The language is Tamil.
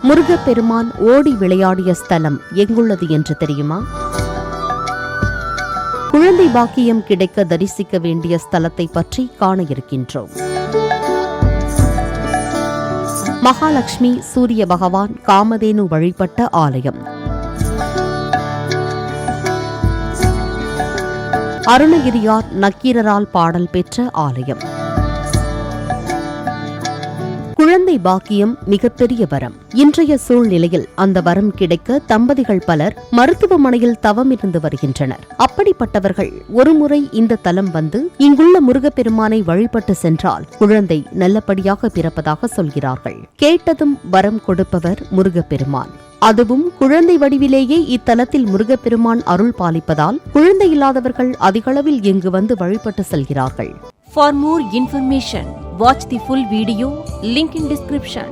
முருகப்பெருமான் ஓடி விளையாடிய ஸ்தலம் எங்குள்ளது என்று தெரியுமா? குழந்தை பாக்கியம் கிடைக்க தரிசிக்க வேண்டிய ஸ்தலத்தை பற்றி காண இருக்கின்றோம். மகாலட்சுமி சூரிய பகவான் காமதேனு வழிபட்ட ஆலயம். அருணகிரியார் நக்கீரரால் பாடல் பெற்ற ஆலயம். குழந்தை பாக்கியம் மிகப்பெரிய வரம். இன்றைய சூழ்நிலையில் அந்த வரம் கிடைக்க தம்பதிகள் பலர் மருத்துவமனையில் தவமிருந்து வருகின்றனர். அப்படிப்பட்டவர்கள் ஒருமுறை இந்த தலம் வந்து இங்குள்ள முருகப்பெருமானை வழிபட்டு சென்றால் குழந்தை நல்லபடியாக பிறப்பதாக சொல்கிறார்கள். கேட்டதும் வரம் கொடுப்பவர் முருகப்பெருமான். அதுவும் குழந்தை வடிவிலேயே இத்தலத்தில் முருகப்பெருமான் அருள் பாலிப்பதால் குழந்தை இல்லாதவர்கள் அதிகளவில் இங்கு வந்து வழிபட்டு செல்கிறார்கள். For more information, watch the full video, link in description.